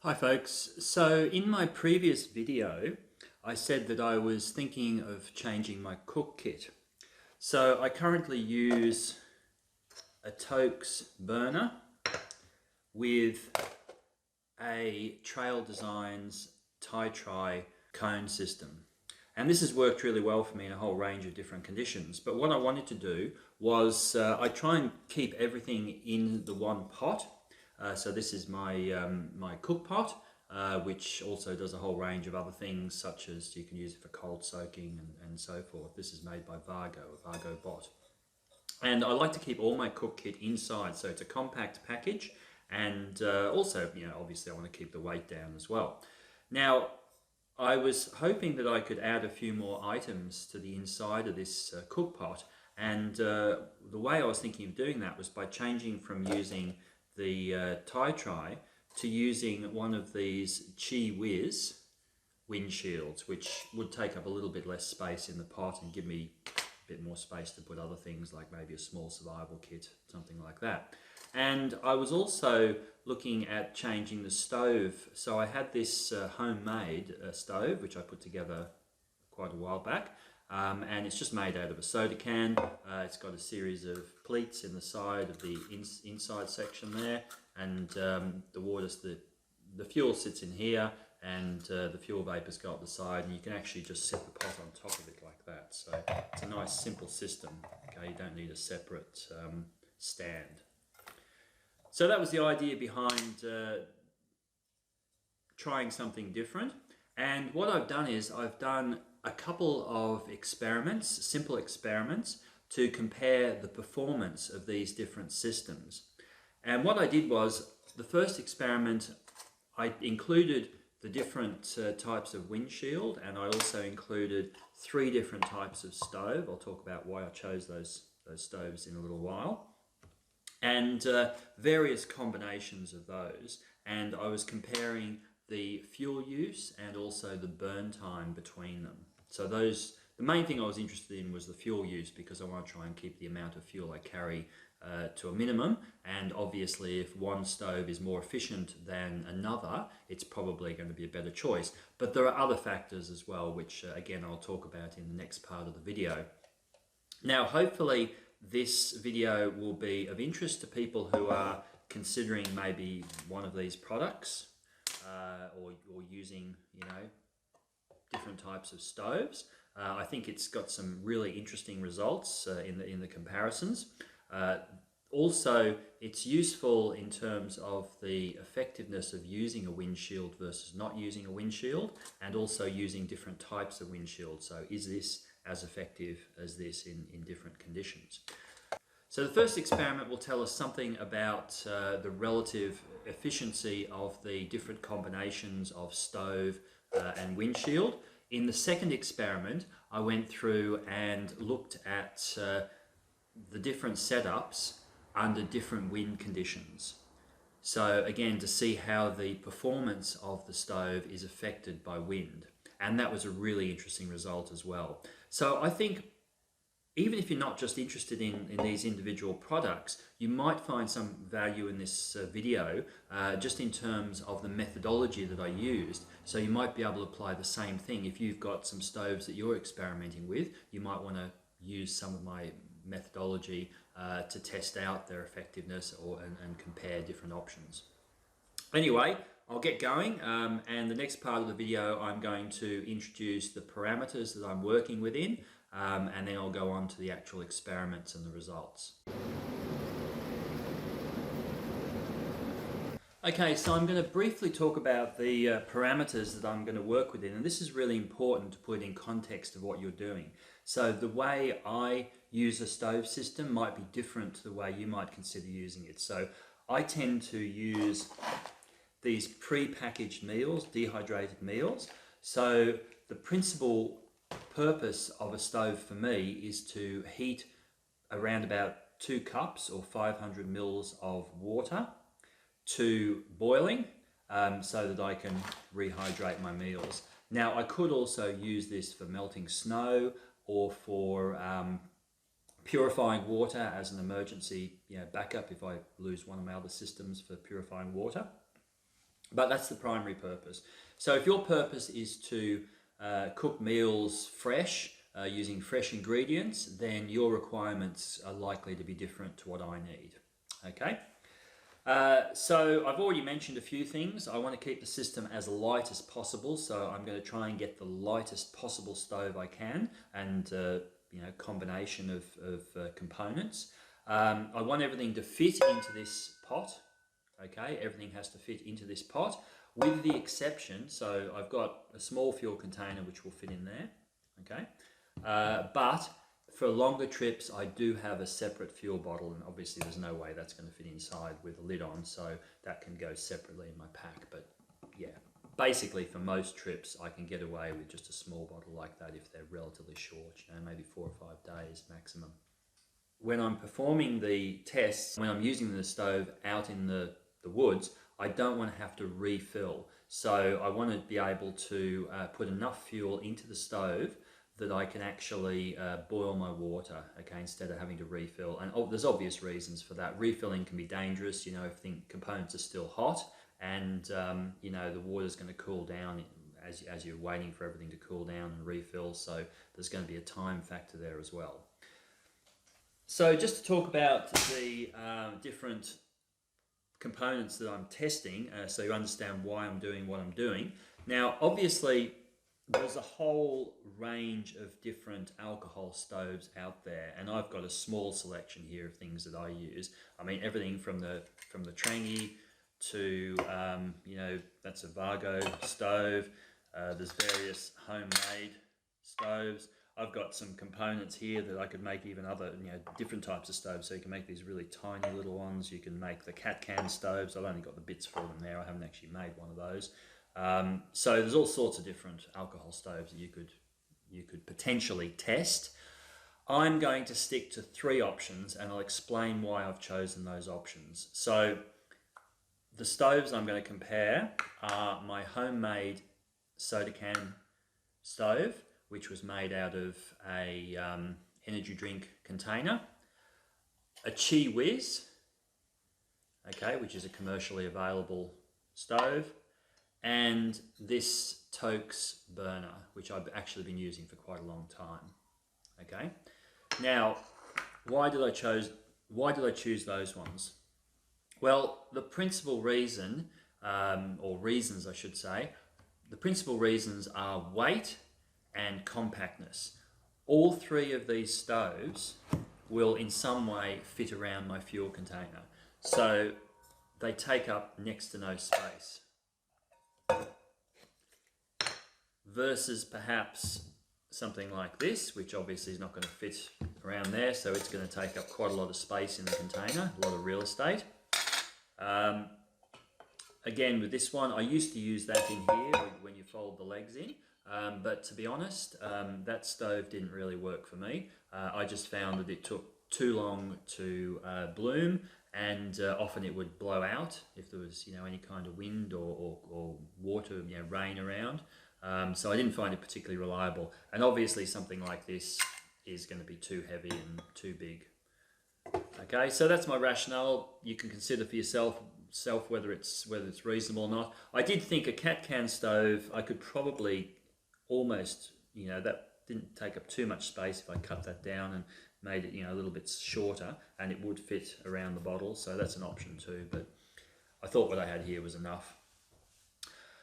Hi folks, so in my previous video I said that I was thinking of changing my cook kit. So I currently use a Toaks burner with a Trail Designs tie-try cone system. And this has worked really well for me in a whole range of different conditions. But what I wanted to do was I try and keep everything in the one pot. So this is my cook pot, which also does a whole range of other things, such as you can use it for cold soaking and so forth. This is made by Vargo, a Vargo bot. And I like to keep all my cook kit inside, so it's a compact package, and also, obviously I want to keep the weight down as well. Now, I was hoping that I could add a few more items to the inside of this cook pot, and the way I was thinking of doing that was by changing from using the tie-try to using one of these QiWiz windshields, which would take up a little bit less space in the pot and give me a bit more space to put other things like maybe a small survival kit, something like that. And I was also looking at changing the stove. So I had this homemade stove, which I put together quite a while back. And it's just made out of a soda can. It's got a series of pleats in the side of the inside section there, and the fuel sits in here, and the fuel vapors go up the side, and you can actually just set the pot on top of it like that. So it's a nice simple system. Okay, you don't need a separate stand. So that was the idea behind trying something different. And what I've done is I've done a couple of experiments, simple experiments, to compare the performance of these different systems. And what I did was, the first experiment, I included the different types of windshield, and I also included 3 different types of stove. I'll talk about why I chose those stoves in a little while. And various combinations of those. And I was comparing the fuel use and also the burn time between them. So the main thing I was interested in was the fuel use, because I want to try and keep the amount of fuel I carry to a minimum. And obviously if one stove is more efficient than another, it's probably going to be a better choice. But there are other factors as well, which again I'll talk about in the next part of the video. Now, hopefully this video will be of interest to people who are considering maybe one of these products, or using, different types of stoves. I think it's got some really interesting results in the comparisons. Also, it's useful in terms of the effectiveness of using a windshield versus not using a windshield, and also using different types of windshield. So is this as effective as this in different conditions? So the first experiment will tell us something about the relative efficiency of the different combinations of stove and windshield. In the second experiment, I went through and looked at the different setups under different wind conditions. So again, to see how the performance of the stove is affected by wind. And that was a really interesting result as well. So I think even if you're not just interested in these individual products, you might find some value in this video just in terms of the methodology that I used. So you might be able to apply the same thing. If you've got some stoves that you're experimenting with, you might want to use some of my methodology to test out their effectiveness and compare different options. Anyway, I'll get going, and the next part of the video I'm going to introduce the parameters that I'm working within, and then I'll go on to the actual experiments and the results. Okay, so I'm going to briefly talk about the parameters that I'm going to work within, and this is really important to put in context of what you're doing. So the way I use a stove system might be different to the way you might consider using it. So I tend to use these pre-packaged meals, dehydrated meals. So the principal purpose of a stove for me is to heat around about 2 cups or 500 mils of water to boiling so that I can rehydrate my meals. Now, I could also use this for melting snow or for purifying water as an emergency backup if I lose one of my other systems for purifying water. But that's the primary purpose. So if your purpose is to cook meals fresh, using fresh ingredients, then your requirements are likely to be different to what I need. Okay? So I've already mentioned a few things. I want to keep the system as light as possible, so I'm going to try and get the lightest possible stove I can, and combination of components. I want everything to fit into this pot. Okay, everything has to fit into this pot, with the exception, so I've got a small fuel container which will fit in there. Okay, but for longer trips, I do have a separate fuel bottle, and obviously there's no way that's going to fit inside with a lid on, so that can go separately in my pack. But yeah, basically for most trips, I can get away with just a small bottle like that if they're relatively short, maybe 4 or 5 days maximum. When I'm performing the tests, when I'm using the stove out in the woods, I don't want to have to refill. So I want to be able to put enough fuel into the stove that I can actually boil my water, okay, instead of having to refill. And there's obvious reasons for that. Refilling can be dangerous, if the components are still hot, and the water's going to cool down as you're waiting for everything to cool down and refill. So there's going to be a time factor there as well. So just to talk about the different components that I'm testing, so you understand why I'm doing what I'm doing. Now, obviously, there's a whole range of different alcohol stoves out there, and I've got a small selection here of things that I use. I mean, everything from the Trangi to that's a Vargo stove. There's various homemade stoves. I've got some components here that I could make even other, different types of stoves. So you can make these really tiny little ones. You can make the can stoves. I've only got the bits for them there. I haven't actually made one of those. So there's all sorts of different alcohol stoves that you could potentially test. I'm going to stick to 3 options, and I'll explain why I've chosen those options. So the stoves I'm going to compare are my homemade soda can stove, which was made out of a energy drink container, a QiWiz, okay, which is a commercially available stove, and this Toaks burner, which I've actually been using for quite a long time. Okay, now why did I choose those ones? Well, the principal reason, or reasons I should say, the principal reasons are weight and compactness. All 3 of these stoves will in some way fit around my fuel container, so they take up next to no space, versus perhaps something like this, which obviously is not going to fit around there, so it's going to take up quite a lot of space in the container, a lot of real estate. Again, with this one, I used to use that in here when you fold the legs in, but to be honest, that stove didn't really work for me. I just found that it took too long to bloom, and often it would blow out if there was any kind of wind or water, rain around. So I didn't find it particularly reliable, and obviously something like this is going to be too heavy and too big. Okay, so that's my rationale. You can consider for yourself whether it's reasonable or not. I did think a can stove, I could probably almost, that didn't take up too much space if I cut that down and made it a little bit shorter, and it would fit around the bottle, so that's an option too, but I thought what I had here was enough.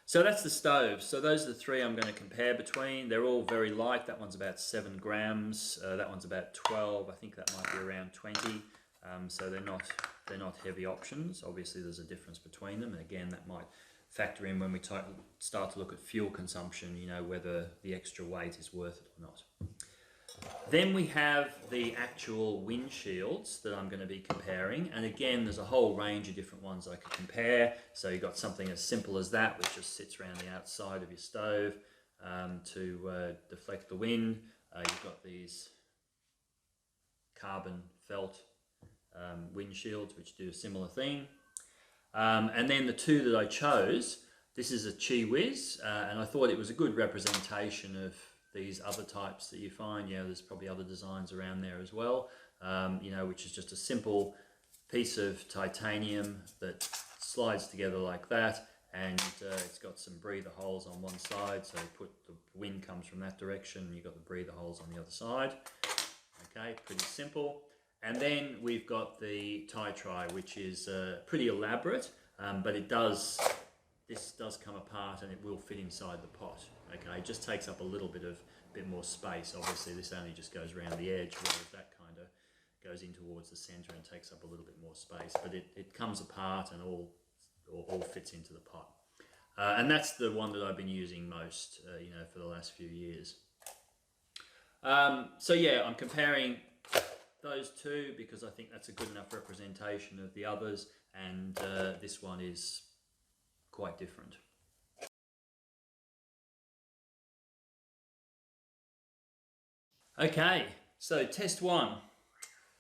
So that's the stove. So those are the 3 I'm going to compare between. They're all very light. That one's about 7 grams. That one's about 12. I think that might be around 20. So they're not heavy options. Obviously, there's a difference between them, and again, that might factor in when we start to look at fuel consumption. Whether the extra weight is worth it or not. Then we have the actual windshields that I'm going to be comparing, and again there's a whole range of different ones I could compare. So you've got something as simple as that, which just sits around the outside of your stove to deflect the wind. You've got these carbon felt windshields which do a similar thing. And then the 2 that I chose, this is a QiWiz, and I thought it was a good representation of these other types that you find. There's probably other designs around there as well, which is just a simple piece of titanium that slides together like that, and it's got some breather holes on one side, so the wind comes from that direction, and you've got the breather holes on the other side. Okay, pretty simple. And then we've got the tie try, which is pretty elaborate, but this does come apart and it will fit inside the pot. Okay, it just takes up a little bit more space. Obviously, this only just goes around the edge, whereas that kind of goes in towards the center and takes up a little bit more space. But it comes apart and all fits into the pot. And that's the one that I've been using most, for the last few years. So yeah, I'm comparing those two because I think that's a good enough representation of the others, and this one is quite different. Okay, so test one.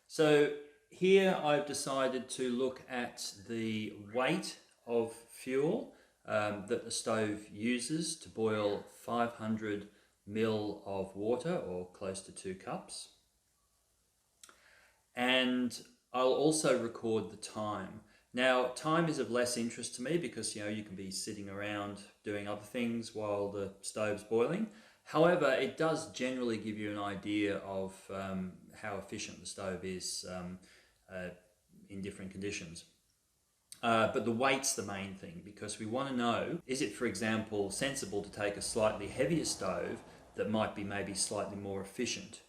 So here I've decided to look at the weight of fuel that the stove uses to boil 500 ml of water, or close to 2 cups. And I'll also record the time. Now, time is of less interest to me because you can be sitting around doing other things while the stove's boiling. However, it does generally give you an idea of how efficient the stove is in different conditions. But the weight's the main thing, because we want to know, is it, for example, sensible to take a slightly heavier stove that might be maybe slightly more efficient?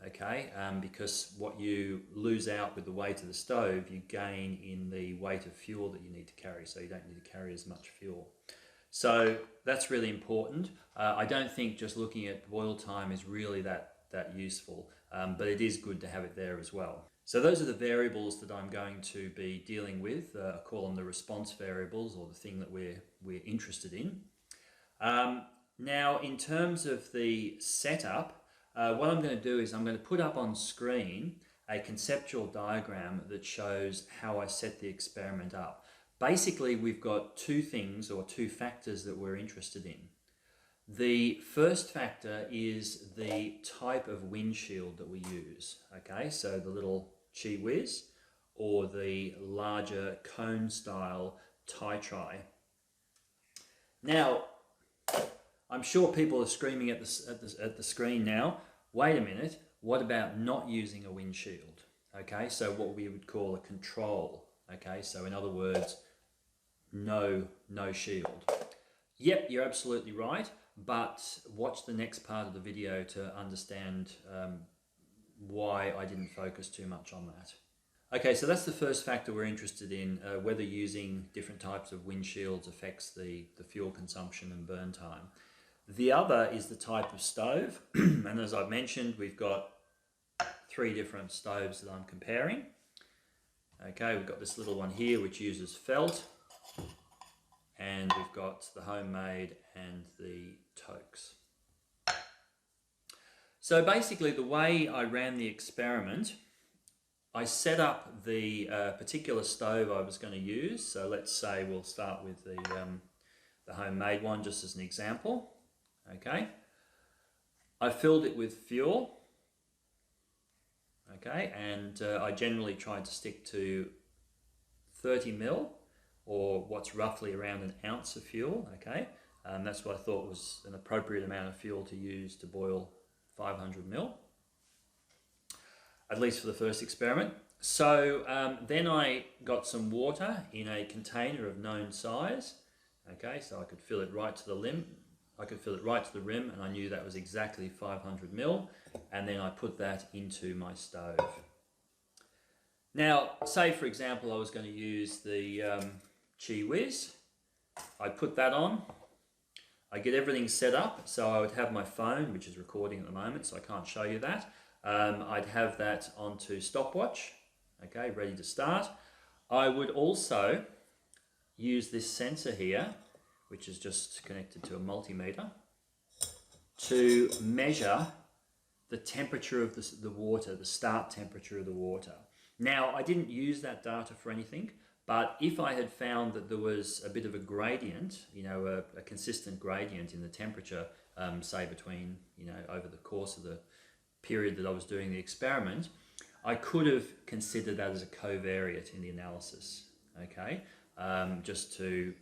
Okay, because what you lose out with the weight of the stove, you gain in the weight of fuel that you need to carry, so you don't need to carry as much fuel. So that's really important. I don't think just looking at boil time is really that useful, but it is good to have it there as well. So those are the variables that I'm going to be dealing with. I call them the response variables, or the thing that we're interested in. Now, in terms of the setup, what I'm going to do is I'm going to put up on screen a conceptual diagram that shows how I set the experiment up. Basically, we've got two things, or two factors, that we're interested in. The first factor is the type of windshield that we use. Okay, so the little QiWiz, or the larger cone style tie try. Now, I'm sure people are screaming at the screen now, wait a minute, what about not using a windshield? Okay, so what we would call a control. Okay, so in other words, no shield. Yep, you're absolutely right, but watch the next part of the video to understand why I didn't focus too much on that. Okay, so that's the first factor we're interested in, whether using different types of windshields affects the fuel consumption and burn time. The other is the type of stove, and as I've mentioned, we've got 3 different stoves that I'm comparing. Okay, we've got this little one here which uses felt, and we've got the homemade and the Toaks. So basically, the way I ran the experiment, I set up the particular stove I was going to use. So let's say we'll start with the homemade one just as an example. Okay, I filled it with fuel. Okay, and I generally tried to stick to 30 ml, or what's roughly around an ounce of fuel. Okay, that's what I thought was an appropriate amount of fuel to use to boil 500 ml, at least for the first experiment. So then I got some water in a container of known size. Okay, so I could fill it right to the rim. And I knew that was exactly 500 ml, and then I put that into my stove. Now, say for example I was going to use the QiWiz. I put that on. I get everything set up, so I would have my phone, which is recording at the moment, so I can't show you that. I'd have that onto stopwatch, okay, ready to start. I would also use this sensor here, which is just connected to a multimeter, to measure the temperature of the water, the start temperature of the water. Now, I didn't use that data for anything, but if I had found that there was a bit of a gradient, a consistent gradient in the temperature, say between, over the course of the period that I was doing the experiment, I could have considered that as a covariate in the analysis, okay? Just to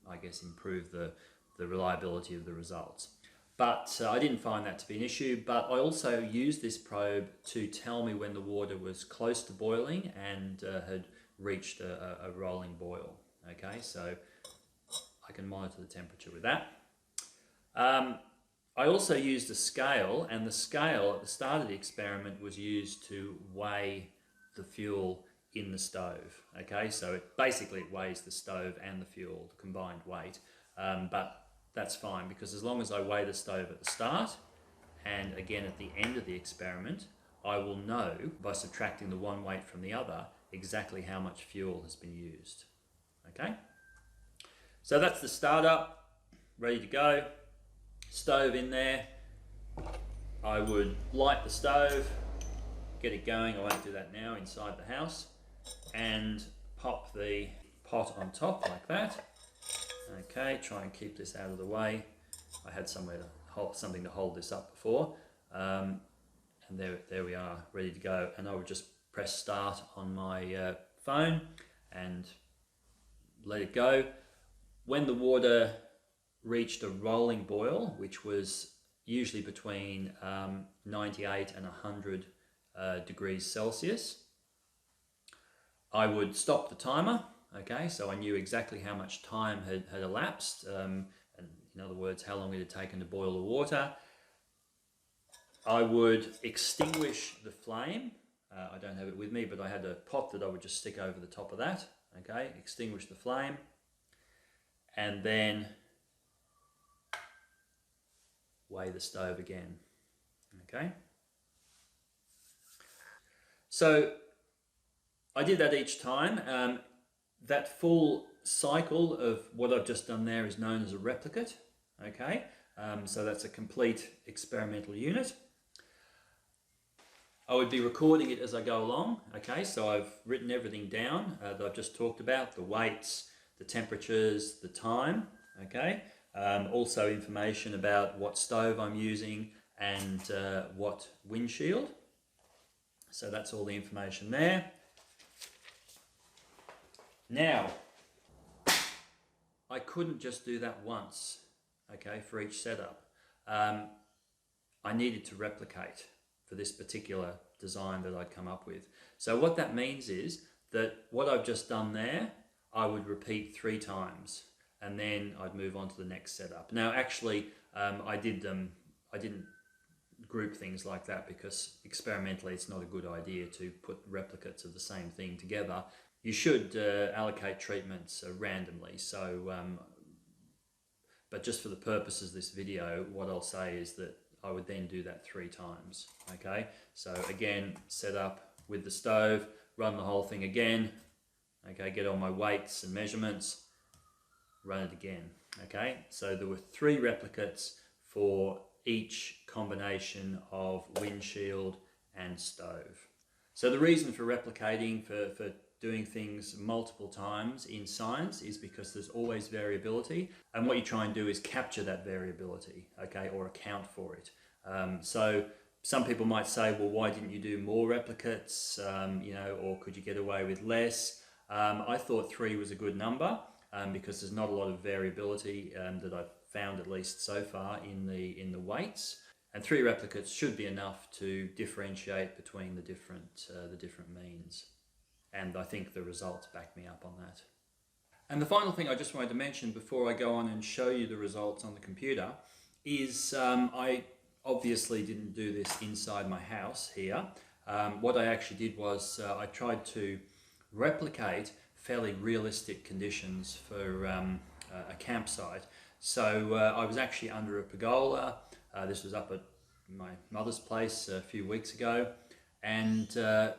I guess, improve the reliability of the results. But I didn't find that to be an issue, but I also used this probe to tell me when the water was close to boiling and had reached a rolling boil. Okay, so I can monitor the temperature with that. I also used a scale, and the scale at the start of the experiment was used to weigh the fuel in the stove. Okay, so it weighs the stove and the fuel, the combined weight, but that's fine, because as long as I weigh the stove at the start and again at the end of the experiment, I will know by subtracting the one weight from the other exactly how much fuel has been used. Okay, so that's the startup, ready to go. Stove in there. I would light the stove, get it going. I won't do that now inside the house, and pop the pot on top like that. Okay, try and keep this out of the way. I had something to hold this up before, and there we are, ready to go. And I would just press start on my phone and let it go. When the water reached a rolling boil, which was usually between 98 and 100 degrees Celsius, I would stop the timer. Okay, so I knew exactly how much time had elapsed, and in other words, how long it had taken to boil the water. I would extinguish the flame. I don't have it with me, but I had a pot that I would just stick over the top of that. Okay, extinguish the flame, and then weigh the stove again. Okay, so I did that each time. That full cycle of what I've just done there is known as a replicate. Okay, so that's a complete experimental unit. I would be recording it as I go along. Okay, so I've written everything down that I've just talked about: the weights, the temperatures, the time. Okay, also information about what stove I'm using and what windshield. So that's all the information there. Now, I couldn't just do that once, okay, for each setup. I needed to replicate for this particular design that I'd come up with. So what that means is that what I've just done there, I would repeat 3 times, and then I'd move on to the next setup. Now, actually, I didn't group things like that because experimentally it's not a good idea to put replicates of the same thing together. You should allocate treatments randomly. So, but just for the purposes of this video, what I'll say is that I would then do that 3 times. Okay, so again, set up with the stove, run the whole thing again. Okay, get all my weights and measurements, run it again. Okay, so there were 3 replicates for each combination of windshield and stove. So the reason for replicating, for doing things multiple times in science, is because there's always variability, and what you try and do is capture that variability, okay, or account for it. So some people might say, well, why didn't you do more replicates, or could you get away with less? I thought 3 was a good number because there's not a lot of variability that I've found, at least so far, in the weights, and 3 replicates should be enough to differentiate between the different means. And I think the results back me up on that. And the final thing I just wanted to mention before I go on and show you the results on the computer is I obviously didn't do this inside my house here. What I actually did was I tried to replicate fairly realistic conditions for a campsite. So I was actually under a pergola. This was up at my mother's place a few weeks ago, and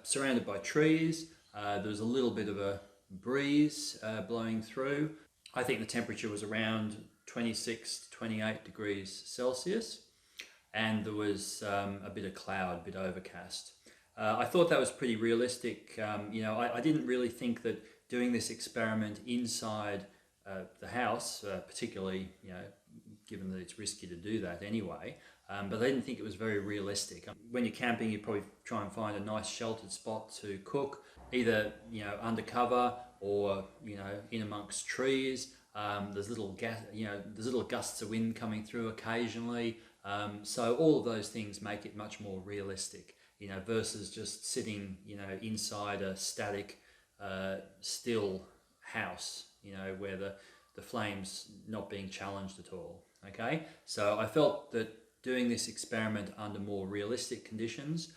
surrounded by trees. There was a little bit of a breeze blowing through. I think the temperature was around 26 to 28 degrees Celsius, and there was a bit of cloud, a bit overcast. I thought that was pretty realistic. I didn't really think that doing this experiment inside the house, particularly, given that it's risky to do that anyway, but I didn't think it was very realistic. When you're camping, you probably try and find a nice sheltered spot to cook, either undercover or in amongst trees. There's little gas, there's little gusts of wind coming through occasionally. So all of those things make it much more realistic, versus just sitting, inside a static, still house, where the flame's not being challenged at all. Okay, so I felt that doing this experiment under more realistic conditions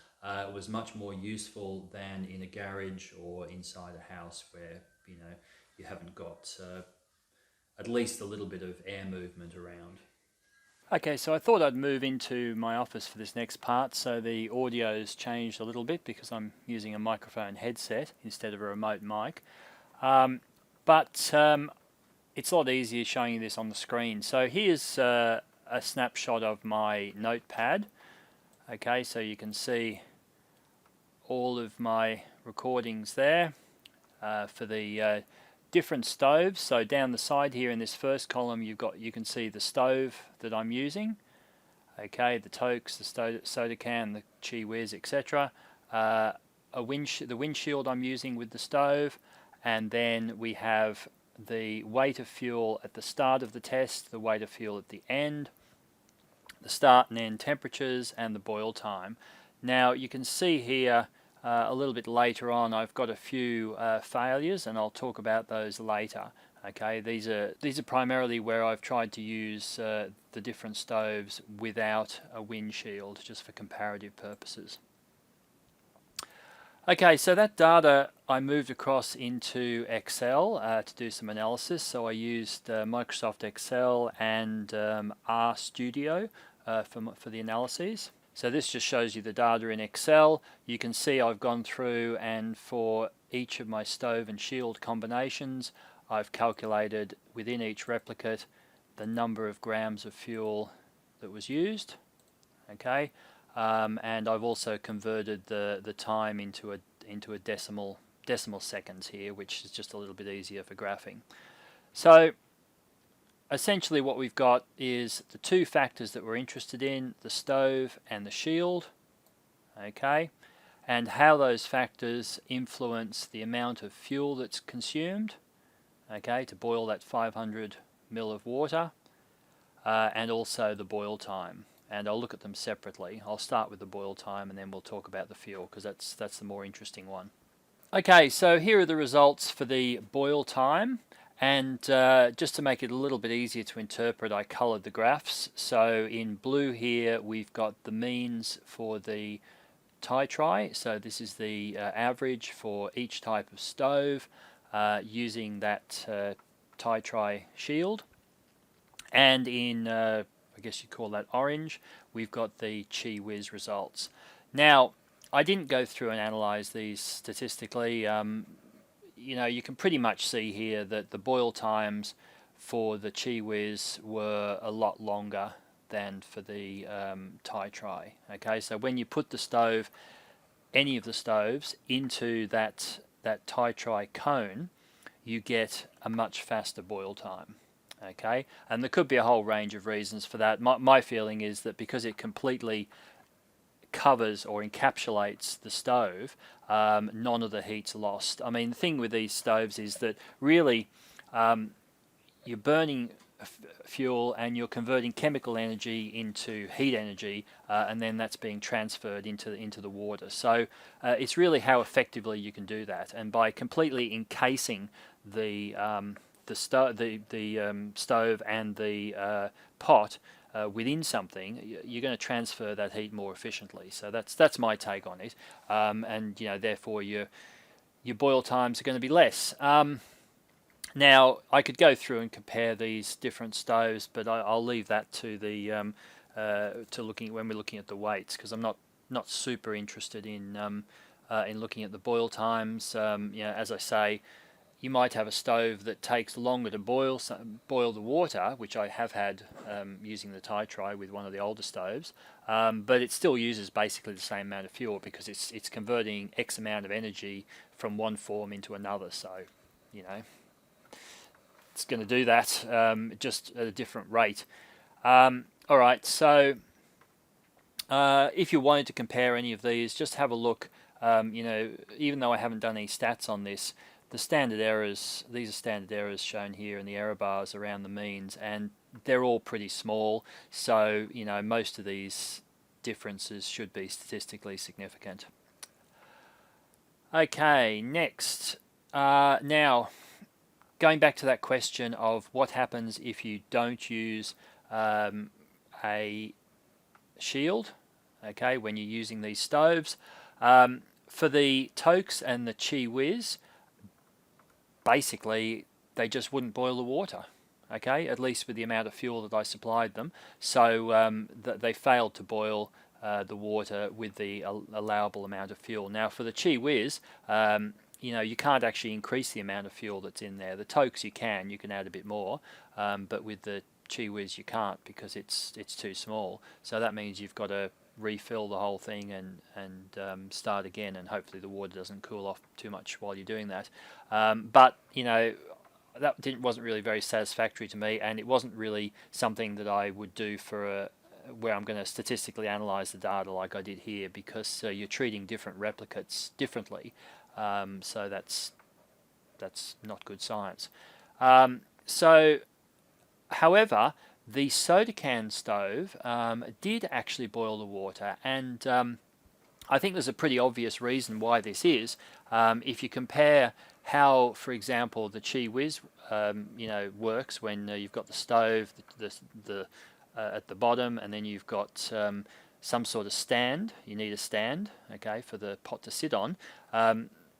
was much more useful than in a garage or inside a house where you haven't got at least a little bit of air movement around. Okay, so I thought I'd move into my office for this next part, so the audio's changed a little bit because I'm using a microphone headset instead of a remote mic. But it's a lot easier showing you this on the screen. So here's a snapshot of my notepad. Okay, so you can see all of my recordings there for the different stoves. So down the side here in this first column, you can see the stove that I'm using. Okay, the Toaks, the soda can, the QiWiz, etc. The windshield I'm using with the stove, and then we have the weight of fuel at the start of the test, the weight of fuel at the end, the start and end temperatures, and the boil time. Now you can see here a little bit later on I've got a few failures, and I'll talk about those later. Okay, these are primarily where I've tried to use the different stoves without a windshield, just for comparative purposes. Okay, so that data I moved across into Excel to do some analysis. So I used Microsoft Excel and RStudio for the analyses. So this just shows you the data in Excel. You can see I've gone through, and for each of my stove and shield combinations, I've calculated within each replicate the number of grams of fuel that was used. Okay, and I've also converted the time into a decimal seconds here, which is just a little bit easier for graphing. So essentially what we've got is the two factors that we're interested in, the stove and the shield, okay, and how those factors influence the amount of fuel that's consumed, okay, to boil that 500 ml of water, and also the boil time. And I'll look at them separately. I'll start with the boil time and then we'll talk about the fuel, because that's the more interesting one. Okay, so here are the results for the boil time. And just to make it a little bit easier to interpret, I coloured the graphs. So in blue here, we've got the means for the TiTri. So this is the average for each type of stove using that TiTri shield. And in, I guess you'd call that orange, we've got the QiWiz results. Now, I didn't go through and analyse these statistically. You can pretty much see here that the boil times for the QiWiz were a lot longer than for the TiTri. Okay, so when you put the stove, any of the stoves, into that TiTri cone, you get a much faster boil time. Okay, and there could be a whole range of reasons for that. My feeling is that because it completely covers or encapsulates the stove, none of the heat's lost. I mean, the thing with these stoves is that really you're burning fuel and you're converting chemical energy into heat energy, and then that's being transferred into the water. So it's really how effectively you can do that, and by completely encasing the stove and the pot within something, you're going to transfer that heat more efficiently. So that's my take on it, and therefore your boil times are going to be less. Now I could go through and compare these different stoves, but I'll leave that to the when we're looking at the weights, because I'm not super interested in looking at the boil times. As I say, you might have a stove that takes longer to boil the water, which I have had using the TiTri with one of the older stoves, but it still uses basically the same amount of fuel, because it's converting X amount of energy from one form into another. So, it's going to do that just at a different rate. All right, so if you wanted to compare any of these, just have a look. Even though I haven't done any stats on this, the standard errors, these are standard errors shown here in the error bars around the means, and they're all pretty small, so you know most of these differences should be statistically significant. Okay, next. Now, going back to that question of what happens if you don't use a shield, okay, when you're using these stoves. For the Toaks and the QiWiz, basically they just wouldn't boil the water, okay, at least with the amount of fuel that I supplied them. So they failed to boil the water with the allowable amount of fuel. Now for the QiWiz, you know, you can't actually increase the amount of fuel that's in there. The Toaks you can add a bit more, but with the QiWiz you can't because it's too small. So that means you've got to refill the whole thing and start again, and hopefully the water doesn't cool off too much while you're doing that. But you know, that wasn't really very satisfactory to me, and it wasn't really something that I would do for where I'm going to statistically analyze the data like I did here, because you're treating different replicates differently, so that's not good science. However, the soda can stove did actually boil the water, and I think there's a pretty obvious reason why this is. If you compare how, for example, the QiWiz you know, works when you've got the stove at the bottom, and then you've got some sort of stand. You need a stand, okay, for the pot to sit on.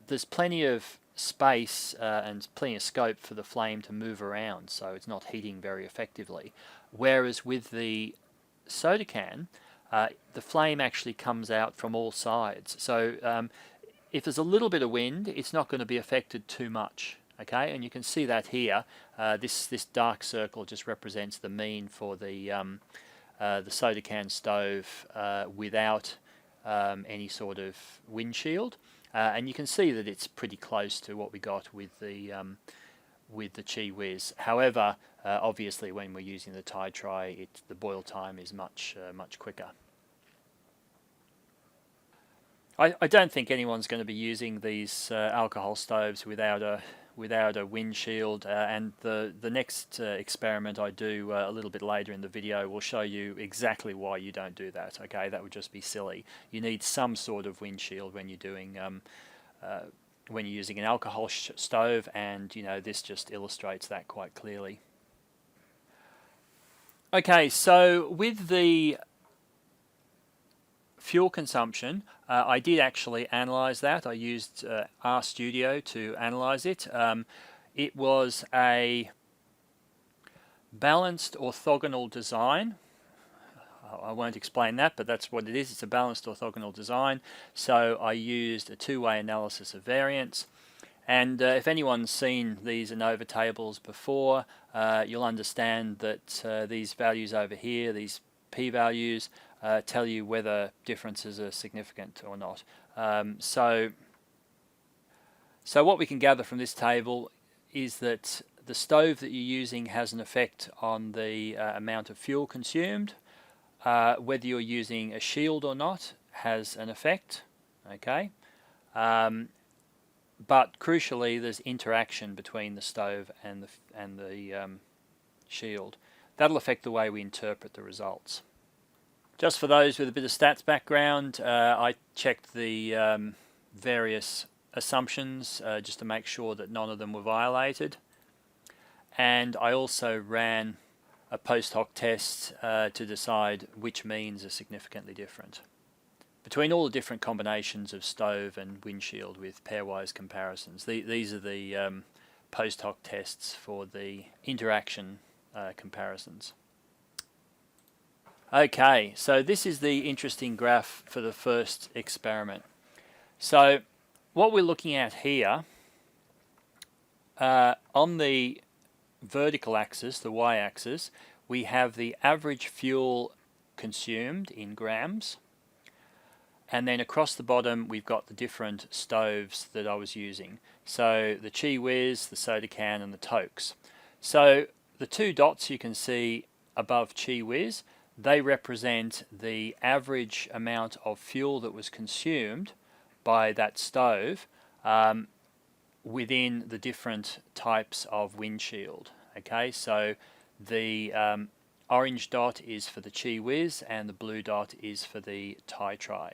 There's plenty of space and plenty of scope for the flame to move around, so it's not heating very effectively. Whereas with the soda can, the flame actually comes out from all sides. So if there's a little bit of wind, it's not going to be affected too much. Okay, and you can see that here. This dark circle just represents the mean for the soda can stove without any sort of windshield, and you can see that it's pretty close to what we got with the QiWiz. However, obviously when we're using the Tide-Tri, the boil time is much quicker. I don't think anyone's going to be using these alcohol stoves without a windshield, and the next experiment I do a little bit later in the video will show you exactly why you don't do that. Okay, that would just be silly. You need some sort of windshield when you're doing when you're using an alcohol stove, and you know, this just illustrates that quite clearly. Okay, so with the fuel consumption, I did actually analyze that. I used RStudio to analyze it. It was a balanced orthogonal design. I won't explain that, but that's what it is. It's a balanced orthogonal design. So I used a two-way analysis of variance. And if anyone's seen these ANOVA tables before, you'll understand that these values over here, these p-values, tell you whether differences are significant or not. So what we can gather from this table is that the stove that you're using has an effect on the amount of fuel consumed. Whether you're using a shield or not has an effect. Okay, but crucially, there's interaction between the stove and the shield. That'll affect the way we interpret the results. Just for those with a bit of stats background, I checked the various assumptions just to make sure that none of them were violated. And I also ran a post hoc test to decide which means are significantly different between all the different combinations of stove and windshield with pairwise comparisons. These are the post hoc tests for the interaction comparisons. Okay, so this is the interesting graph for the first experiment. So what we're looking at here, on the vertical axis, the y-axis, we have the average fuel consumed in grams, and then across the bottom we've got the different stoves that I was using. So the QiWiz, the soda can, and the Toaks. So the two dots you can see above QiWiz, they represent the average amount of fuel that was consumed by that stove within the different types of windshield. Okay, so the orange dot is for the QiWiz and the blue dot is for the Tri.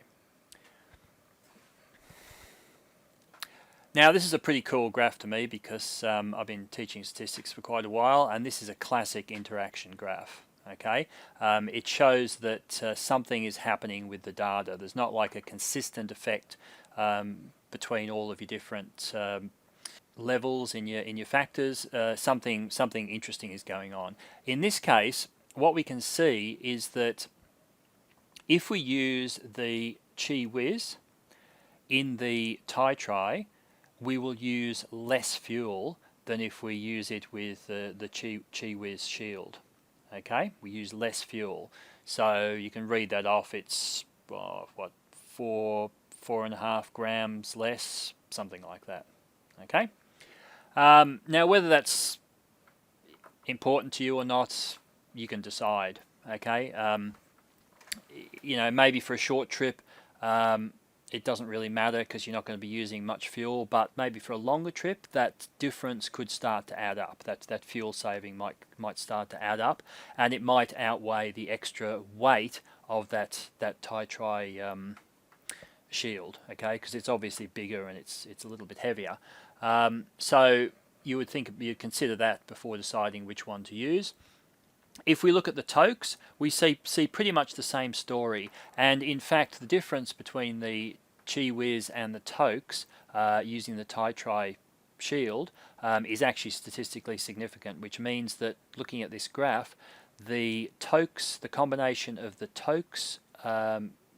Now this is a pretty cool graph to me because I've been teaching statistics for quite a while, and this is a classic interaction graph. Okay, it shows that something is happening with the data. There's not like a consistent effect between all of your different levels in your factors. Something interesting is going on. In this case, what we can see is that if we use the QiWiz in the Tri, we will use less fuel than if we use it with the QiWiz shield. Okay, we use less fuel, so you can read that off. It's what, 4.5 grams less, something like that. Okay. Now whether that's important to you or not, you can decide. Okay. You know, maybe for a short trip, it doesn't really matter because you're not going to be using much fuel, but maybe for a longer trip, that difference could start to add up. That fuel saving might start to add up, and it might outweigh the extra weight of that Tri shield. Okay, because it's obviously bigger and it's a little bit heavier. So you'd consider that before deciding which one to use. If we look at the Toaks, we see pretty much the same story, and in fact the difference between the QiWiz and the Toaks using the Tri shield is actually statistically significant, which means that looking at this graph, the Toaks, the combination of the Toaks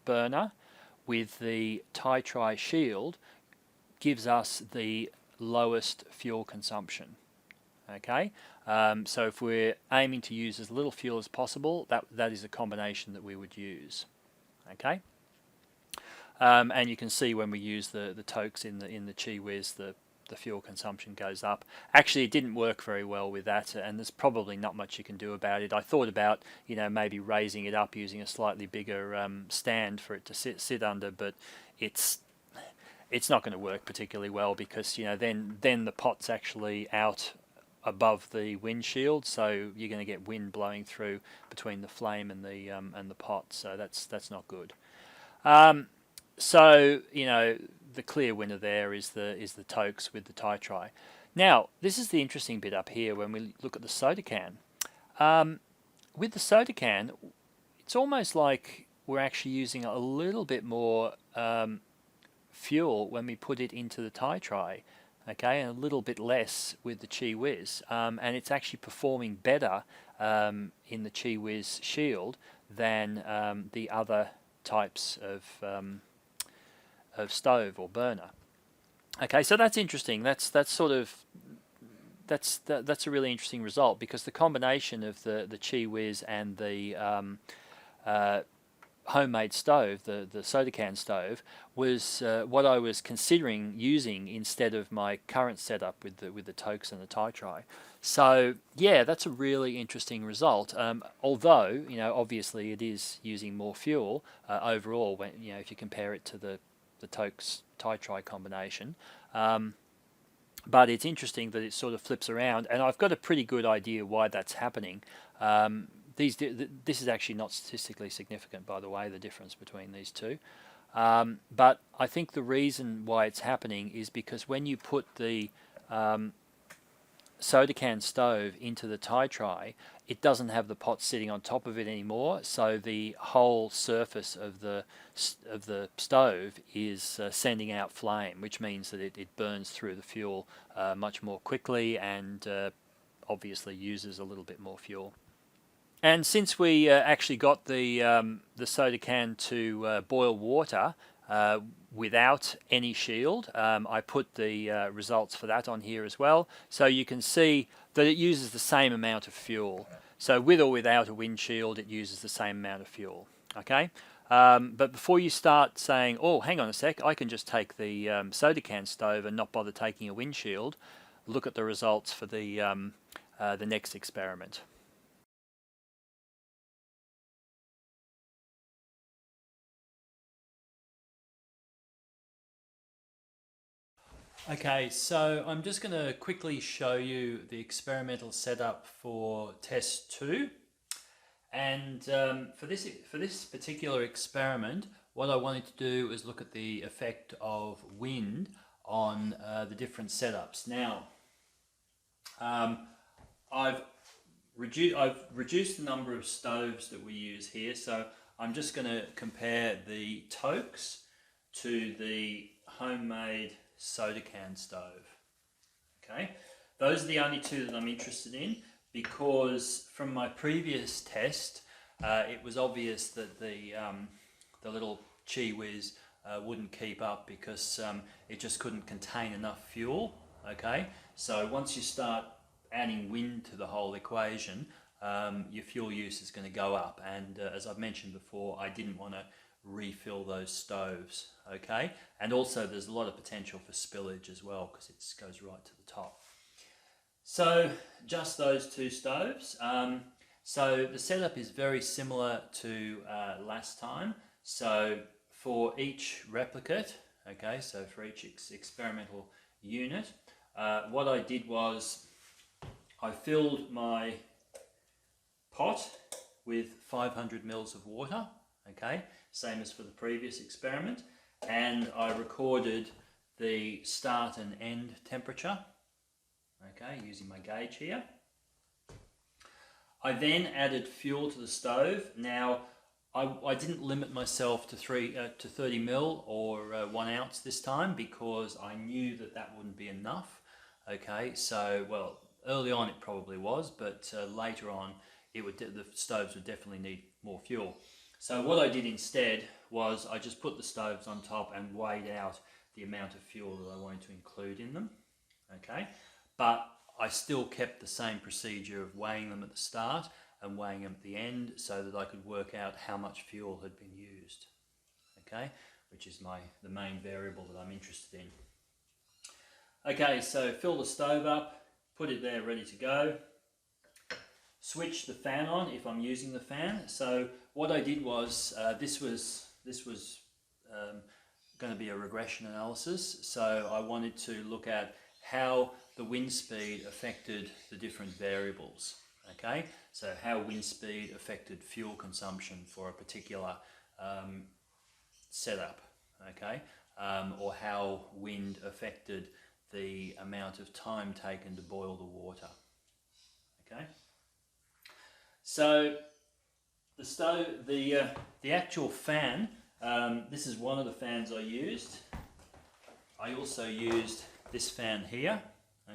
burner with the Tri shield gives us the lowest fuel consumption. Okay, so if we're aiming to use as little fuel as possible, that is a combination that we would use. Okay, and you can see when we use the Toaks in the QiWiz, the fuel consumption goes up. Actually, it didn't work very well with that, and there's probably not much you can do about it. I thought about, you know, maybe raising it up using a slightly bigger stand for it to sit under, but it's not going to work particularly well because, you know, then the pot's actually out above the windshield, so you're going to get wind blowing through between the flame and the pot, so that's not good. So, you know, the clear winner there is the Toaks with the Tri. Now, this is the interesting bit up here when we look at the soda can. With the soda can, it's almost like we're actually using a little bit more fuel when we put it into the Tri. Okay, and a little bit less with the QiWiz, and it's actually performing better in the QiWiz shield than the other types of stove or burner. Okay, so that's interesting. That's a really interesting result because the combination of the QiWiz and the homemade stove, the soda can stove, was what I was considering using instead of my current setup with the Toaks and the Tri. So yeah, that's a really interesting result. Although, you know, obviously it is using more fuel overall when, you know, if you compare it to the Toaks Tri combination. But it's interesting that it sort of flips around, and I've got a pretty good idea why that's happening. This is actually not statistically significant, by the way, the difference between these two. But I think the reason why it's happening is because when you put the soda can stove into the Tri, it doesn't have the pot sitting on top of it anymore, so the whole surface of the stove is sending out flame, which means that it burns through the fuel much more quickly and obviously uses a little bit more fuel. And since we actually got the soda can to boil water without any shield, I put the results for that on here as well. So you can see that it uses the same amount of fuel. So with or without a windshield, it uses the same amount of fuel. Okay, but before you start saying, oh, hang on a sec, I can just take the soda can stove and not bother taking a windshield, look at the results for the next experiment. Okay, so I'm just going to quickly show you the experimental setup for test 2. And for this particular experiment, what I wanted to do is look at the effect of wind on the different setups. Now, I've reduced the number of stoves that we use here, so I'm just going to compare the Toaks to the homemade soda can stove. Okay, those are the only two that I'm interested in, because from my previous test it was obvious that the little QiWiz wouldn't keep up because it just couldn't contain enough fuel. Okay, so once you start adding wind to the whole equation, your fuel use is going to go up, and as I've mentioned before, I didn't want to refill those stoves. Okay, and also there's a lot of potential for spillage as well because it goes right to the top. So just those two stoves. So the setup is very similar to last time. So for each replicate, okay, so for each experimental unit, what I did was I filled my pot with 500 mils of water, okay, same as for the previous experiment, and I recorded the start and end temperature, okay, using my gauge here. I then added fuel to the stove. Now, I didn't limit myself to 30 mil or 1 ounce this time because I knew that that wouldn't be enough. Okay, so well, early on it probably was, but later on the stoves would definitely need more fuel. So what I did instead was I just put the stoves on top and weighed out the amount of fuel that I wanted to include in them. Okay, but I still kept the same procedure of weighing them at the start and weighing them at the end so that I could work out how much fuel had been used. Okay, which is the main variable that I'm interested in. Okay, so fill the stove up, put it there ready to go. Switch the fan on if I'm using the fan. So what I did was, this was going to be a regression analysis. So I wanted to look at how the wind speed affected the different variables. Okay, so how wind speed affected fuel consumption for a particular setup. Okay, or how wind affected the amount of time taken to boil the water. Okay. So the actual fan, this is one of the fans I used. I also used this fan here.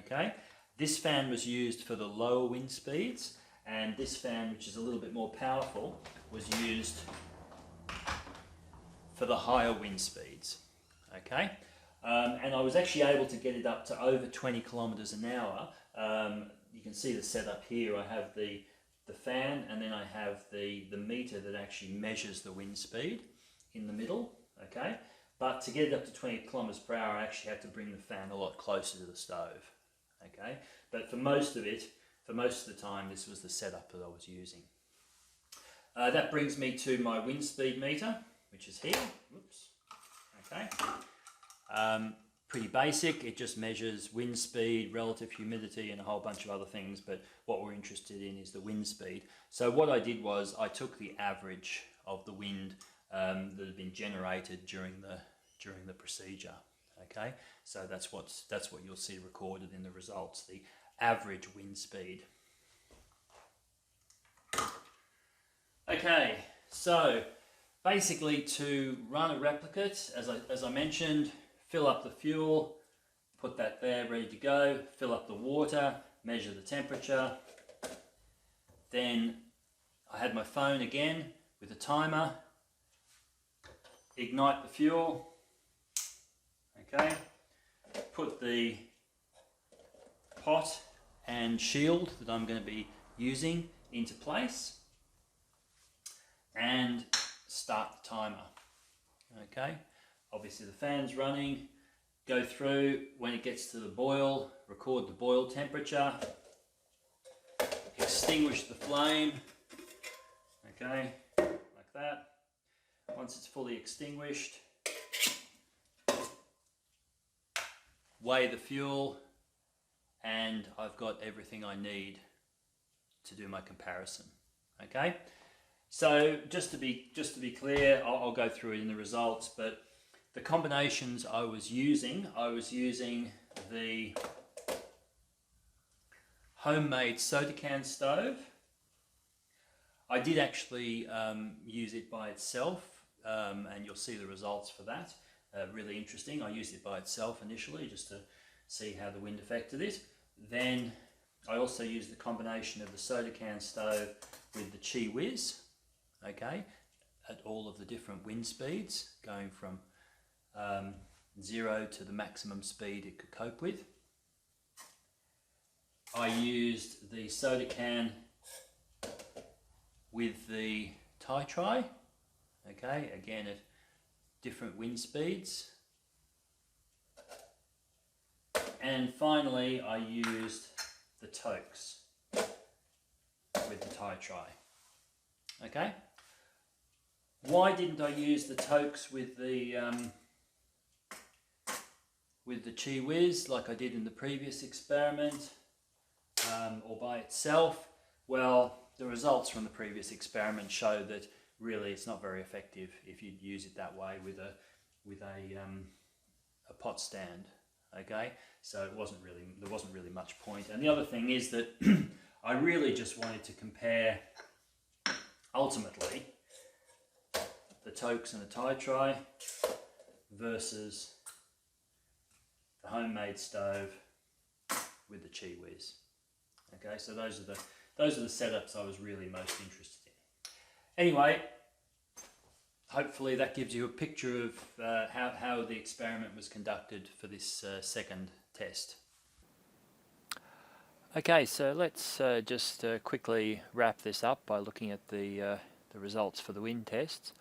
Okay, this fan was used for the lower wind speeds, and this fan, which is a little bit more powerful, was used for the higher wind speeds. Okay, and I was actually able to get it up to over 20 kilometers an hour. You can see the setup here. I have the fan, and then I have the meter that actually measures the wind speed in the middle. Okay, but to get it up to 20 kilometers per hour, I actually had to bring the fan a lot closer to the stove. Okay, but for most of the time, this was the setup that I was using. That brings me to my wind speed meter, which is here. Whoops. Okay. Pretty basic. It just measures wind speed, relative humidity, and a whole bunch of other things, but what we're interested in is the wind speed. So what I did was I took the average of the wind that had been generated during the procedure. Okay, so that's what you'll see recorded in the results, the average wind speed. Okay, so basically to run a replicate, as I mentioned, fill up the fuel, put that there ready to go, fill up the water, measure the temperature. Then I had my phone again with a timer, ignite the fuel, okay, put the pot and shield that I'm going to be using into place and start the timer. Okay, obviously the fan's running, go through, when it gets to the boil, record the boil temperature, extinguish the flame, okay, like that. Once it's fully extinguished, weigh the fuel, and I've got everything I need to do my comparison. Okay, so just to be clear, I'll go through it in the results, but the combinations I was using the homemade soda can stove. I did actually use it by itself, and you'll see the results for that. Really interesting. I used it by itself initially just to see how the wind affected it. Then I also used the combination of the soda can stove with the QiWiz, okay, at all of the different wind speeds, going from 0 to the maximum speed it could cope with. I used the soda can with the Tri, okay, again at different wind speeds. And finally I used the Toaks with the Tri. Okay. Why didn't I use the Toaks with the QiWiz like I did in the previous experiment, or by itself? Well, the results from the previous experiment show that really it's not very effective if you use it that way with a pot stand. Okay, so there wasn't really much point. And the other thing is that I really just wanted to compare ultimately the Toaks and the Tri versus the homemade stove with the QiWiz. Okay, so those are the setups I was really most interested in. Anyway, hopefully that gives you a picture of how the experiment was conducted for this second test. Okay, so let's just quickly wrap this up by looking at the results for the wind tests.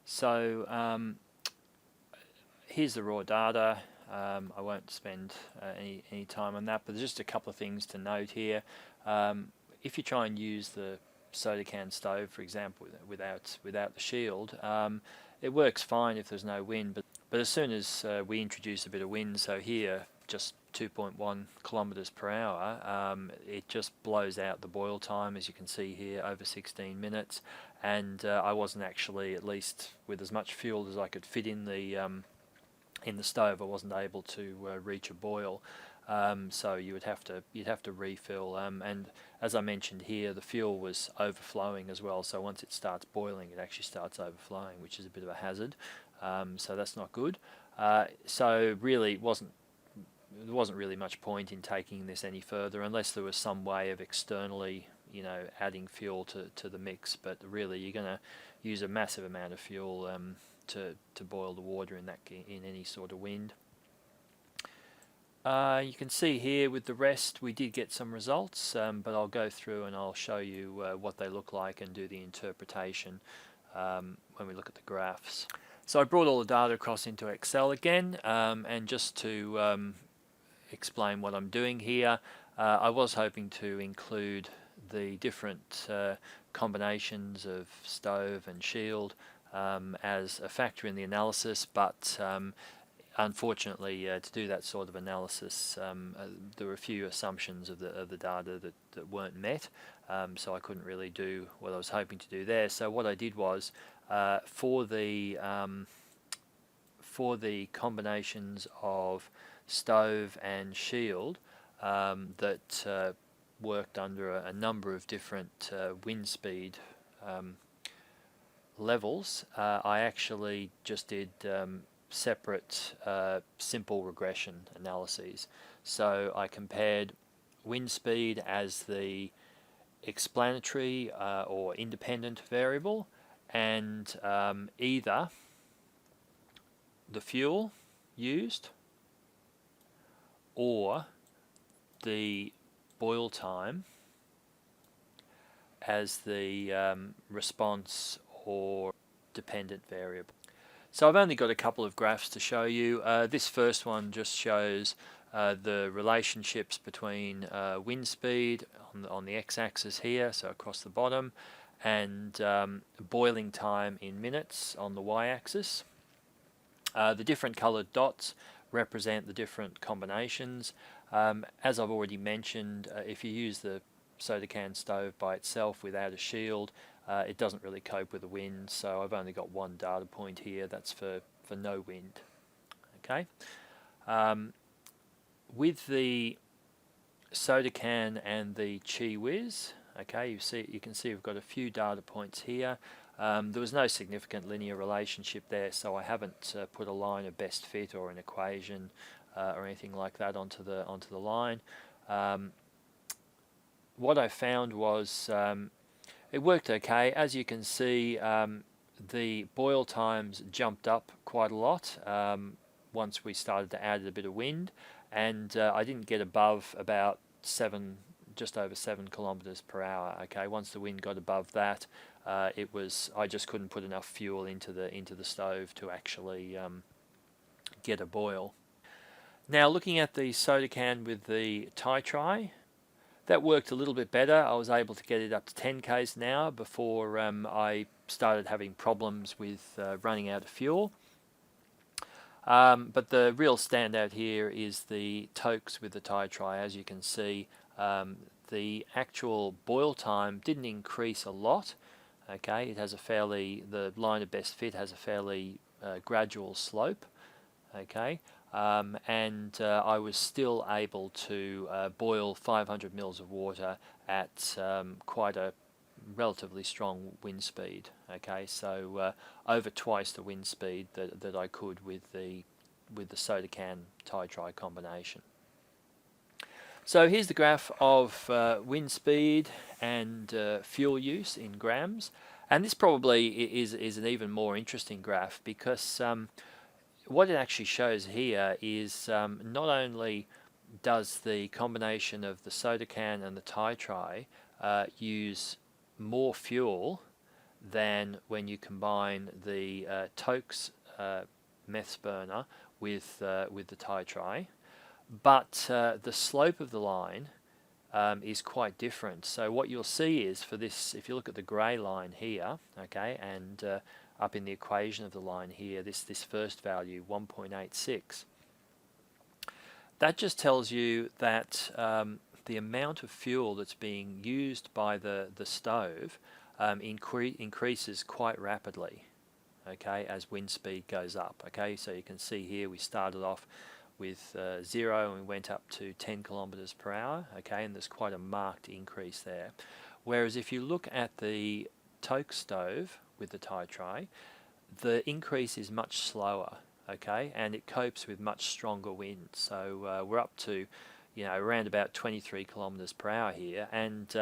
So here's the raw data. I won't spend any time on that, but there's just a couple of things to note here. If you try and use the soda can stove, for example, without the shield, it works fine if there's no wind, but as soon as we introduce a bit of wind, so here just 2.1 kilometers per hour, it just blows out the boil time, as you can see here, over 16 minutes, and I wasn't actually, at least with as much fuel as I could fit in the stove, I wasn't able to reach a boil. So you'd have to refill, and as I mentioned here, the fuel was overflowing as well, so once it starts boiling it actually starts overflowing, which is a bit of a hazard, so that's not good. So really there wasn't really much point in taking this any further unless there was some way of externally, adding fuel to the mix, but really you're going to use a massive amount of fuel to boil the water in any sort of wind. You can see here with the rest we did get some results, but I'll go through and I'll show you what they look like and do the interpretation when we look at the graphs. So I brought all the data across into Excel again, and just to explain what I'm doing here, I was hoping to include the different combinations of stove and shield as a factor in the analysis, but unfortunately, to do that sort of analysis, there were a few assumptions of the data that weren't met, so I couldn't really do what I was hoping to do there. So what I did was, for the combinations of stove and shield that worked under a number of different wind speed levels, I actually just did separate simple regression analyses. So I compared wind speed as the explanatory or independent variable, and either the fuel used or the boil time as the response or dependent variable. So I've only got a couple of graphs to show you. This first one just shows the relationships between wind speed on the x-axis here, so across the bottom, and boiling time in minutes on the y-axis. The different coloured dots represent the different combinations. As I've already mentioned, if you use the soda can stove by itself without a shield, it doesn't really cope with the wind, so I've only got one data point here. That's for no wind. Okay. With the soda can and the QiWiz, okay, you can see we've got a few data points here. There was no significant linear relationship there, so I haven't put a line of best fit or an equation or anything like that onto the line. What I found was it worked okay. As you can see, the boil times jumped up quite a lot once we started to add a bit of wind, and I didn't get above about just over 7 kilometers per hour. Okay, once the wind got above that, I just couldn't put enough fuel into the stove to actually get a boil. Now, looking at the soda can with the TiTri, that worked a little bit better. I was able to get it up to 10 k's an hour before I started having problems with running out of fuel. But the real standout here is the Toaks with the TiTri. As you can see, the actual boil time didn't increase a lot. Okay, it has the line of best fit has a fairly gradual slope. Okay, and I was still able to boil 500 mils of water at quite a relatively strong wind speed. Okay, so over twice the wind speed that I could with the soda can TiTri combination. So here's the graph of wind speed and fuel use in grams, and this probably is an even more interesting graph because what it actually shows here is not only does the combination of the soda can and the TiTri use more fuel than when you combine the Toaks meths burner with the TiTri, but the slope of the line is quite different. So what you'll see is for this, if you look at the grey line here, okay, and up in the equation of the line here, this first value, 1.86, that just tells you that the amount of fuel that's being used by the stove increases quite rapidly, okay, as wind speed goes up. Okay, so you can see here we started off with 0 and we went up to 10 kilometers per hour, okay, and there's quite a marked increase there. Whereas if you look at the Toaks stove with the TiTri, the increase is much slower, okay, and it copes with much stronger wind. So we're up to, around about 23 kilometers per hour here, and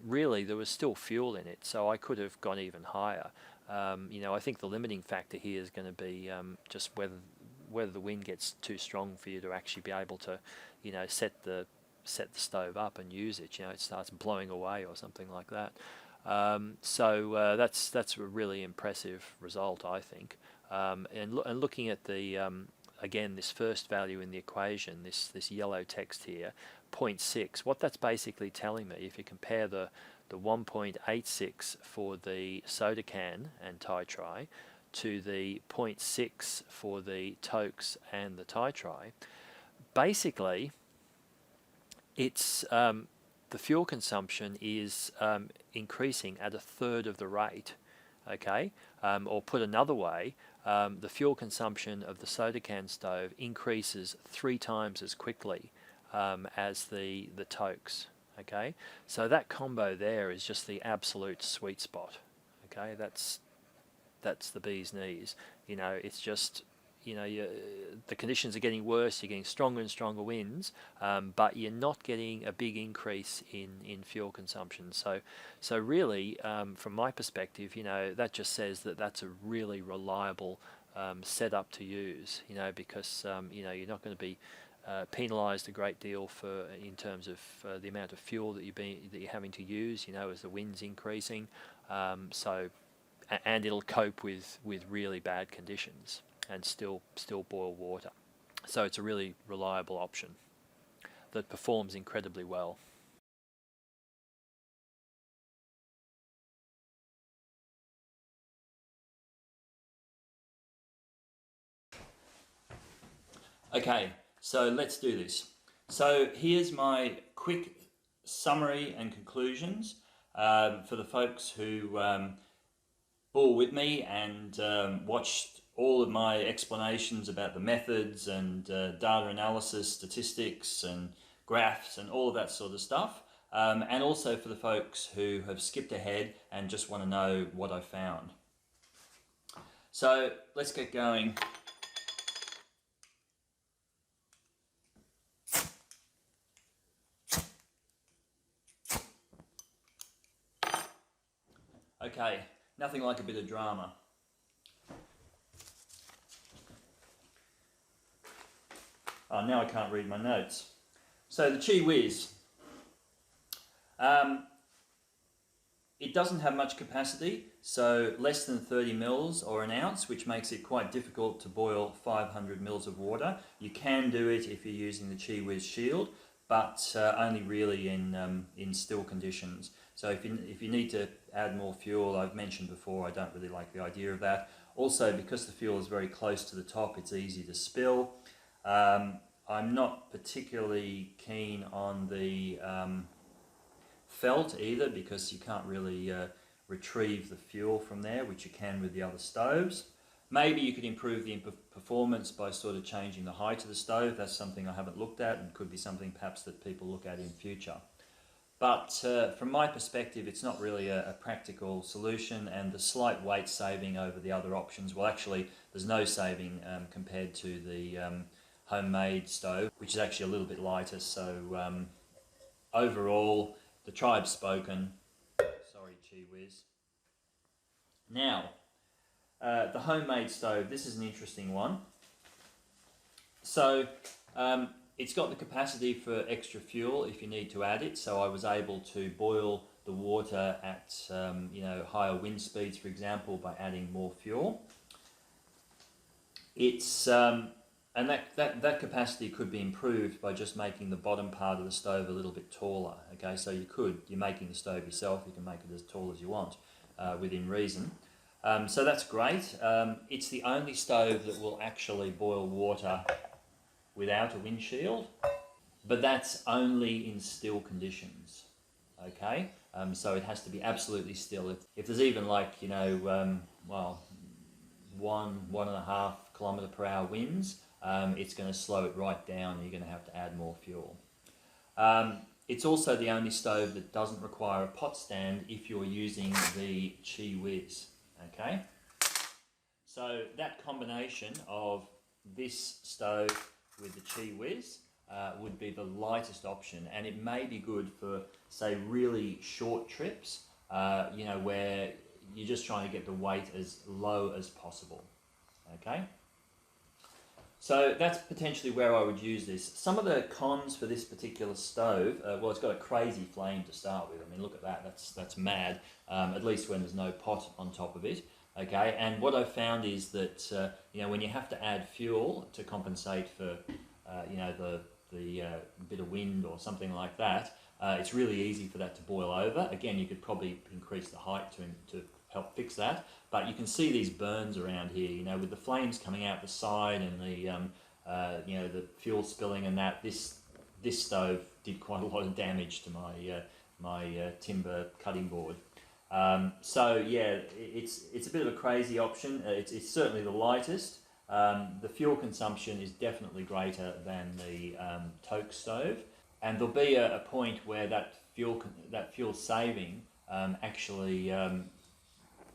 really there was still fuel in it, so I could have gone even higher. I think the limiting factor here is going to be just whether the wind gets too strong for you to actually be able to, set the stove up and use it. It starts blowing away or something like that. So that's a really impressive result, I think. And looking at the again, this first value in the equation, this yellow text here, 0.6. What that's basically telling me, if you compare the 1.86 for the soda can and TiTri to the 0.6 for the Toaks and the TiTri, basically it's the fuel consumption is increasing at a third of the rate. Okay, or put another way, the fuel consumption of the soda can stove increases 3 times as quickly as the Toaks. Okay, so that combo there is just the absolute sweet spot. Okay, that's the bee's knees. It's just, the conditions are getting worse, you're getting stronger and stronger winds, but you're not getting a big increase in fuel consumption. So really, from my perspective, that just says that that's a really reliable setup to use, because, you're not going to be penalised a great deal in terms of the amount of fuel that you're having to use, as the wind's increasing. And it'll cope with really bad conditions and still boil water. So it's a really reliable option that performs incredibly well. Okay, so let's do this. So here's my quick summary and conclusions for the folks who bore with me and watched all of my explanations about the methods and data analysis, statistics and graphs and all of that sort of stuff. And also for the folks who have skipped ahead and just want to know what I found. So let's get going. Okay, nothing like a bit of drama. Oh, now I can't read my notes. So the QiWiz. It doesn't have much capacity, so less than 30 mils or an ounce, which makes it quite difficult to boil 500 mils of water. You can do it if you're using the QiWiz Shield, but only really in still conditions. So if you need to add more fuel, I've mentioned before, I don't really like the idea of that. Also, because the fuel is very close to the top, it's easy to spill. I'm not particularly keen on the felt either, because you can't really retrieve the fuel from there, which you can with the other stoves. Maybe you could improve the performance by sort of changing the height of the stove. That's something I haven't looked at and could be something perhaps that people look at in future. But from my perspective, it's not really a practical solution, and the slight weight saving over the other options, well actually there's no saving compared to the homemade stove, which is actually a little bit lighter. So overall, the tribe's spoken. Sorry, QiWiz. Now, the homemade stove, this is an interesting one. So it's got the capacity for extra fuel if you need to add it. So I was able to boil the water at higher wind speeds, for example, by adding more fuel. It's and that capacity could be improved by just making the bottom part of the stove a little bit taller. Okay, so you're making the stove yourself, you can make it as tall as you want within reason. So that's great. It's the only stove that will actually boil water without a windshield, but that's only in still conditions. Okay, so it has to be absolutely still. If there's even like 1.5 kilometre per hour winds, it's going to slow it right down and you're going to have to add more fuel. It's also the only stove that doesn't require a pot stand if you're using the QiWiz. Okay, so that combination of this stove with the QiWiz would be the lightest option, and it may be good for, say, really short trips, where you're just trying to get the weight as low as possible. Okay, so that's potentially where I would use this. Some of the cons for this particular stove, well, it's got a crazy flame to start with. I mean, look at that, that's mad, at least when there's no pot on top of it. Okay, and what I've found is that when you have to add fuel to compensate for the bit of wind or something like that, it's really easy for that to boil over. Again, you could probably increase the height to help fix that, but you can see these burns around here, with the flames coming out the side and the fuel spilling, and that this stove did quite a lot of damage to my timber cutting board. So yeah, it's a bit of a crazy option. It's certainly the lightest. The fuel consumption is definitely greater than the Toaks stove, and there'll be a point where that fuel saving actually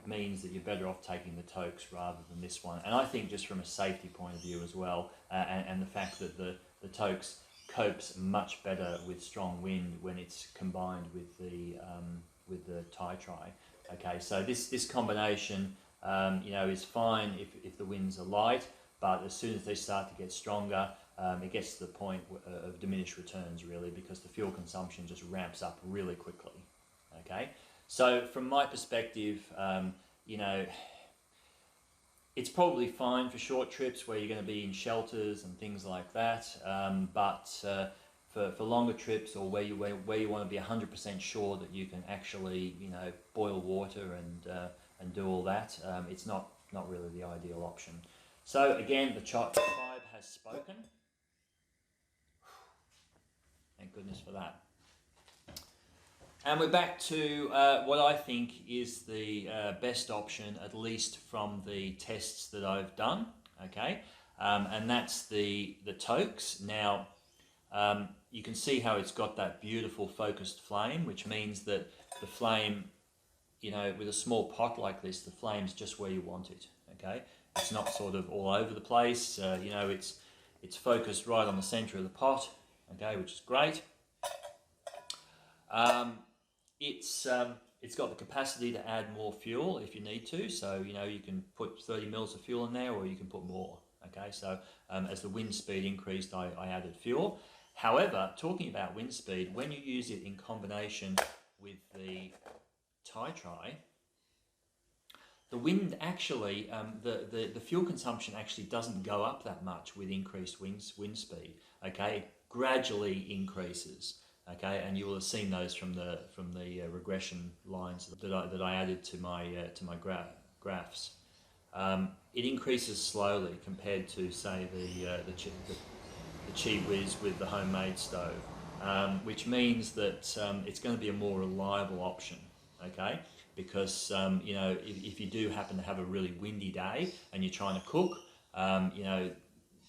means that you're better off taking the Toaks rather than this one. And I think just from a safety point of view as well, and the fact that the Toaks copes much better with strong wind when it's combined with the Tri. Okay, so this combination is fine if the winds are light, but as soon as they start to get stronger, it gets to the point of diminished returns, really, because the fuel consumption just ramps up really quickly. Okay, so from my perspective, it's probably fine for short trips where you're going to be in shelters and things like that, but for longer trips, or where you want to be 100% sure that you can actually boil water and do all that, it's not really the ideal option. So again, the tribe has spoken. Thank goodness for that. And we're back to what I think is the best option, at least from the tests that I've done, okay? And that's the Toaks. Now, you can see how it's got that beautiful focused flame, which means that the flame, you know, with a small pot like this, the flame's just where you want it, okay? It's not sort of all over the place, you know, it's focused right on the center of the pot, okay, which is great. It's got the capacity to add more fuel if you need to, so you know you can put 30 mils of fuel in there, or you can put more. Okay, so as the wind speed increased, I added fuel. However, talking about wind speed, when you use it in combination with the Tri, the wind actually, the fuel consumption actually doesn't go up that much with increased wind speed. Okay, it gradually increases. Okay, and you will have seen those from the regression lines that I added to my graphs. It increases slowly compared to, say, the QiWiz with the homemade stove, which means that it's going to be a more reliable option. Okay, because you know, if you do happen to have a really windy day and you're trying to cook, you know,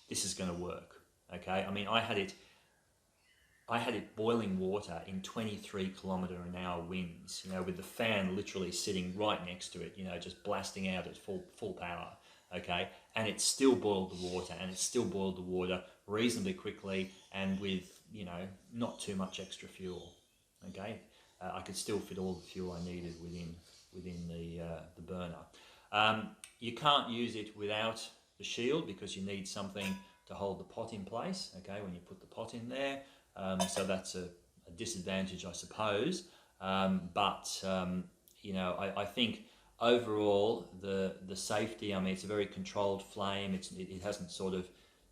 this is going to work. Okay, I mean, I had it boiling water in 23-kilometre-an-hour winds, you know, with the fan literally sitting right next to it, you know, just blasting out at full power, okay? And it still boiled the water, and it still boiled the water reasonably quickly and with, you know, not too much extra fuel, okay? I could still fit all the fuel I needed within the burner. You can't use it without the shield because you need something to hold the pot in place, okay, when you put the pot in there. So that's a disadvantage, I suppose. But you know, I think overall the safety, I mean, it's a very controlled flame. It hasn't sort of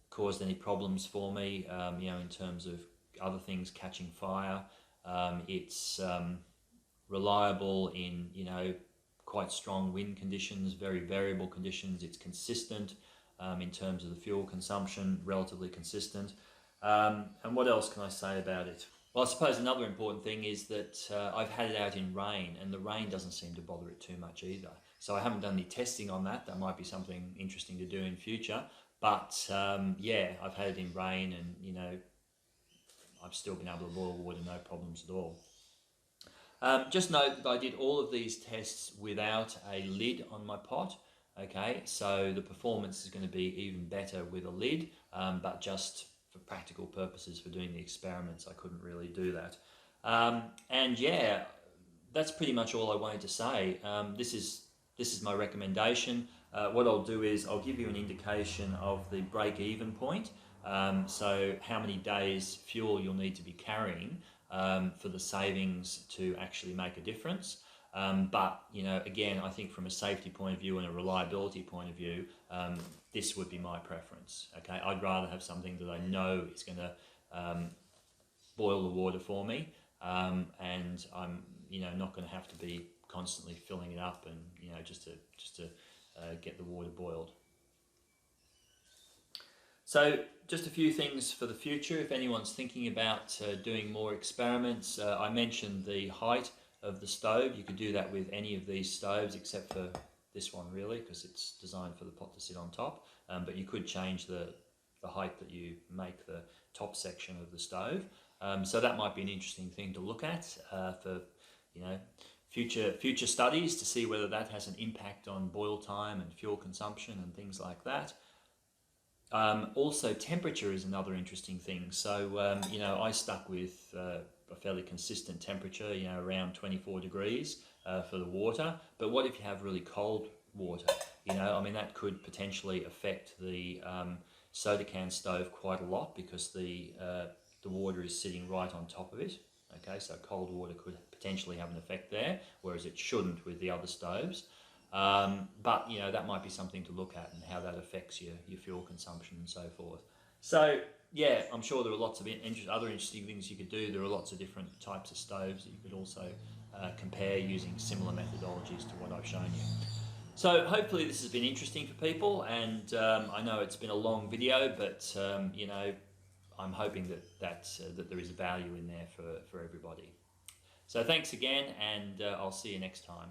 caused any problems for me, you know, in terms of other things catching fire. It's reliable in, you know, quite strong wind conditions, very variable conditions. It's consistent in terms of the fuel consumption, relatively consistent. And what else can I say about it? Well, I suppose another important thing is that I've had it out in rain, and the rain doesn't seem to bother it too much either. So I haven't done any testing on that. That might be something interesting to do in future. But yeah, I've had it in rain, and you know, I've still been able to boil water, no problems at all. Just note that I did all of these tests without a lid on my pot. Okay, so the performance is going to be even better with a lid, but just for practical purposes, for doing the experiments, I couldn't really do that. And yeah, that's pretty much all I wanted to say. This is my recommendation. What I'll do is I'll give you an indication of the break-even point. So how many days fuel you'll need to be carrying for the savings to actually make a difference. But, you know, again, I think from a safety point of view and a reliability point of view, this would be my preference. Okay, I'd rather have something that I know is going to boil the water for me, and I'm, you know, not going to have to be constantly filling it up, and you know, just to get the water boiled. So just a few things for the future. If anyone's thinking about doing more experiments, I mentioned the height of the stove. You could do that with any of these stoves except for this one, really, because it's designed for the pot to sit on top. But you could change the height that you make the top section of the stove. So that might be an interesting thing to look at for, you know, future studies, to see whether that has an impact on boil time and fuel consumption and things like that. Also, temperature is another interesting thing. So, you know, I stuck with a fairly consistent temperature, you know, around 24 degrees for the water. But what if you have really cold water? You know, I mean, that could potentially affect the soda can stove quite a lot, because the water is sitting right on top of it. Okay, so cold water could potentially have an effect there, whereas it shouldn't with the other stoves. But, you know, that might be something to look at, and how that affects your fuel consumption and so forth. So, yeah, I'm sure there are lots of other interesting things you could do. There are lots of different types of stoves that you could also compare using similar methodologies to what I've shown you. So hopefully this has been interesting for people, and I know it's been a long video, but you know, I'm hoping that there is value in there for everybody. So thanks again, and I'll see you next time.